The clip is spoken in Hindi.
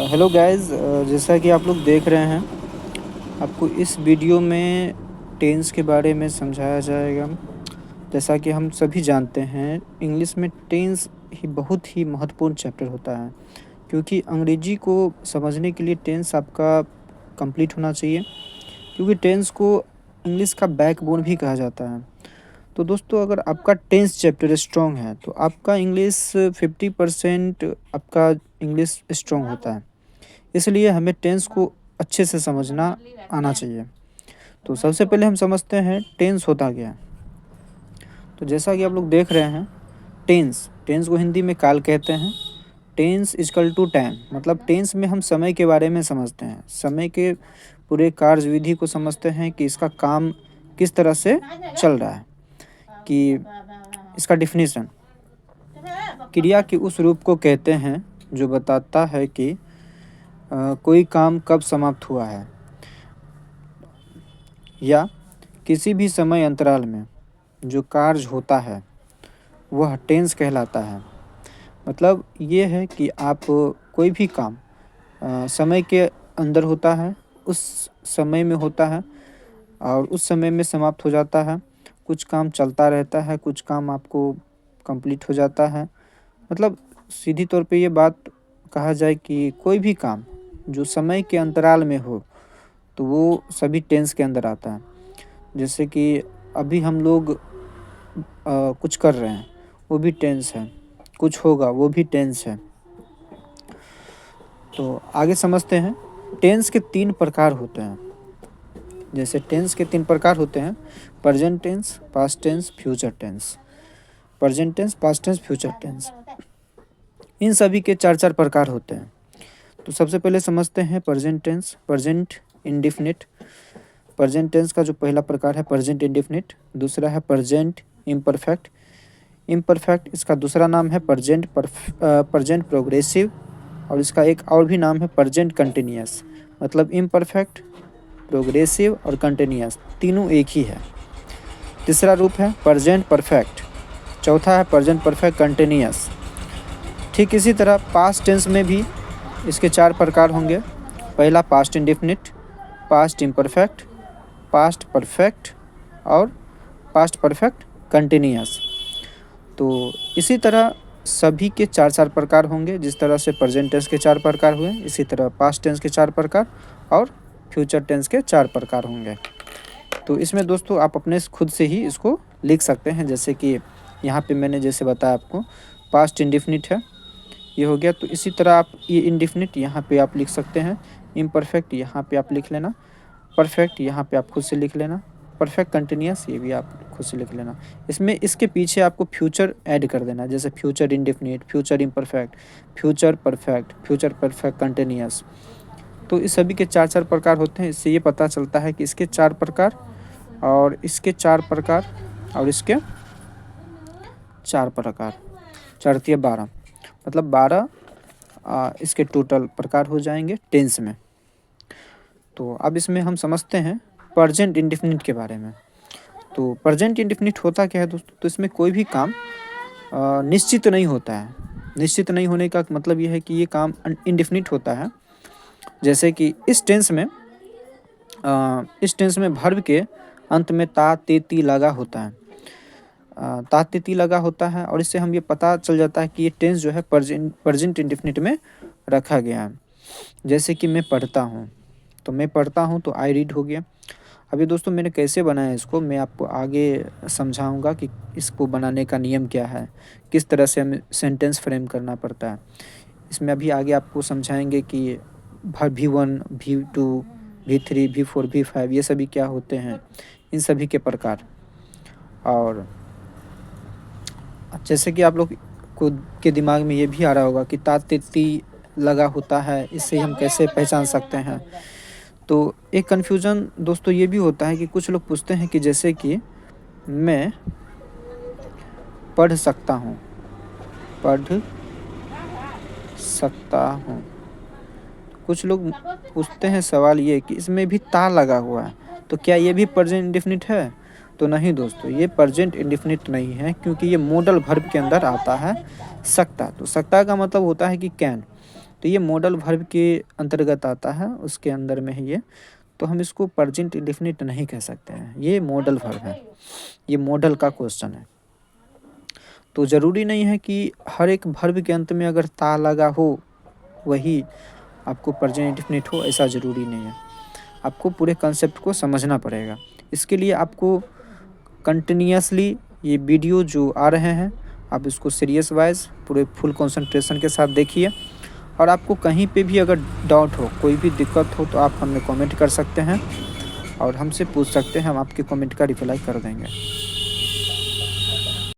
हेलो गाइस, जैसा कि आप लोग देख रहे हैं, आपको इस वीडियो में टेंस के बारे में समझाया जाएगा। जैसा कि हम सभी जानते हैं, इंग्लिश में टेंस ही बहुत ही महत्वपूर्ण चैप्टर होता है, क्योंकि अंग्रेजी को समझने के लिए टेंस आपका कंप्लीट होना चाहिए, क्योंकि टेंस को इंग्लिश का बैकबोन भी कहा जाता है। तो दोस्तों, अगर आपका टेंस चैप्टर स्ट्रॉन्ग है, तो आपका इंग्लिश 50% आपका इंग्लिश स्ट्रॉन्ग होता है। इसलिए हमें टेंस को अच्छे से समझना आना चाहिए। तो सबसे पहले हम समझते हैं टेंस होता क्या है। तो जैसा कि आप लोग देख रहे हैं, टेंस टेंस को हिंदी में काल कहते हैं। टेंस इजकल टू टाइम, मतलब टेंस में हम समय के बारे में समझते हैं, समय के पूरे कार्यविधि को समझते हैं कि इसका काम किस तरह से चल रहा है, कि इसका डिफिनीशन क्रिया के उस रूप को कहते हैं जो बताता है कि कोई काम कब समाप्त हुआ है या किसी भी समय अंतराल में जो कार्य होता है वह टेंस कहलाता है। मतलब ये है कि आप कोई भी काम समय के अंदर होता है, उस समय में होता है और उस समय में समाप्त हो जाता है। कुछ काम चलता रहता है, कुछ काम आपको कंप्लीट हो जाता है। मतलब सीधी तौर पे ये बात कहा जाए कि कोई भी काम जो समय के अंतराल में हो, तो वो सभी टेंस के अंदर आता है। जैसे कि अभी हम लोग कुछ कर रहे हैं, वो भी टेंस है। कुछ होगा, वो भी टेंस है। तो आगे समझते हैं, टेंस के 3 प्रकार होते हैं। जैसे टेंस के 3 प्रकार होते हैं: present tense, past tense, future tense. Present tense, past tense, future tense, इन सभी के 4-4 प्रकार होते हैं। तो सबसे पहले समझते हैं present tense, present indefinite. Present tense का जो पहला प्रकार है प्रेजेंट इंडेफिनिट, दूसरा है प्रेजेंट इम्परफेक्ट। इम्परफेक्ट इसका दूसरा नाम है प्रेजेंट प्रोग्रेसिव, और इसका एक और भी नाम है प्रेजेंट कंटिन्यूअस। मतलब इम्परफेक्ट, प्रोग्रेसिव और कंटिन्यूअस तीनों एक ही है। तीसरा रूप है प्रेजेंट परफेक्ट, चौथा है प्रेजेंट परफेक्ट कंटिन्यूअस। ठीक इसी तरह पास्ट टेंस में भी इसके 4 प्रकार होंगे। पहला past indefinite, past imperfect, past perfect और पास्ट परफेक्ट कंटिन्यूअस। तो इसी तरह सभी के 4-4 प्रकार होंगे। जिस तरह से प्रेजेंट टेंस के 4 प्रकार हुए, इसी तरह पास्ट टेंस के 4 प्रकार और फ्यूचर टेंस के 4 प्रकार होंगे। तो इसमें दोस्तों आप अपने खुद से ही इसको लिख सकते हैं। जैसे कि यहाँ पे मैंने जैसे बताया आपको, पास्ट इंडेफिनिट है, ये हो गया। तो इसी तरह आप ये इंडेफिनिट यहाँ पे आप लिख सकते हैं, इम्परफेक्ट यहाँ पे आप लिख लेना, परफेक्ट यहाँ पे आप खुद से लिख लेना, परफेक्ट कंटिन्यूअस ये भी आप खुद से लिख लेना। इसमें इसके पीछे आपको फ्यूचर ऐड कर देना, जैसे future indefinite, future imperfect, future perfect, future perfect continuous. तो इस सभी के 4-4 प्रकार होते हैं। इससे ये पता चलता है कि इसके 4 प्रकार और इसके 4 प्रकार और इसके 4 प्रकार, 4 तिया 12, मतलब 12 इसके टोटल प्रकार हो जाएंगे टेंस में। तो अब इसमें हम समझते हैं प्रेजेंट इंडेफिनिट के बारे में। तो प्रेजेंट इंडेफिनिट होता क्या है दोस्तों? तो इसमें कोई भी काम निश्चित नहीं होता है। निश्चित नहीं होने का मतलब ये है कि ये काम इंडेफिनिट होता है। जैसे कि इस टेंस में वर्ब के अंत में ता ते ती लगा होता है। ता ते ती लगा होता है, और इससे हम ये पता चल जाता है कि ये टेंस जो है प्रेजेंट इंडेफिनिट में रखा गया है। जैसे कि मैं पढ़ता हूँ, तो मैं पढ़ता हूँ तो आई रीड हो गया। अभी दोस्तों मैंने कैसे बनाया इसको, मैं आपको आगे समझाऊंगा कि इसको बनाने का नियम क्या है, किस तरह से हमें सेंटेंस फ्रेम करना पड़ता है। इसमें अभी आगे आपको समझाएंगे कि V1, V2, V3, V4, V5 ये सभी क्या होते हैं, इन सभी के प्रकार। और जैसे कि आप लोग को के दिमाग में ये भी आ रहा होगा कि ता ते ती लगा होता है, इससे हम कैसे पहचान सकते हैं। तो एक कन्फ्यूज़न दोस्तों ये भी होता है कि कुछ लोग पूछते हैं कि जैसे कि मैं पढ़ सकता हूँ, पढ़ सकता हूँ। कुछ लोग पूछते हैं सवाल ये कि इसमें भी ता लगा हुआ है, तो क्या ये भी प्रेजेंट इंडेफिनिट है? तो नहीं दोस्तों, ये प्रेजेंट इंडेफिनिट नहीं है, क्योंकि ये मॉडल वर्ब के अंदर आता है सकता। तो सकता का मतलब होता है कि कैन। तो तो ये मॉडल वर्ब के अंतर्गत आता है, उसके अंदर में है ये। तो हम इसको प्रेजेंट इंडेफिनिट नहीं कह सकते हैं, ये मॉडल वर्ब है, ये मॉडल का क्वेश्चन है। तो ज़रूरी नहीं है कि हर एक वर्ब के अंत में अगर ता लगा हो वही आपको प्रेजेंट इंडेफिनिट हो, ऐसा ज़रूरी नहीं है। आपको पूरे कंसेप्ट को समझना पड़ेगा। इसके लिए आपको कंटिन्यूअसली ये वीडियो जो आ रहे हैं आप इसको सीरियस वाइज पूरे फुल कंसंट्रेशन के साथ देखिए। और आपको कहीं पे भी अगर डाउट हो, कोई भी दिक्कत हो, तो आप हमें कमेंट कर सकते हैं और हमसे पूछ सकते हैं, हम आपके कमेंट का रिप्लाई कर देंगे।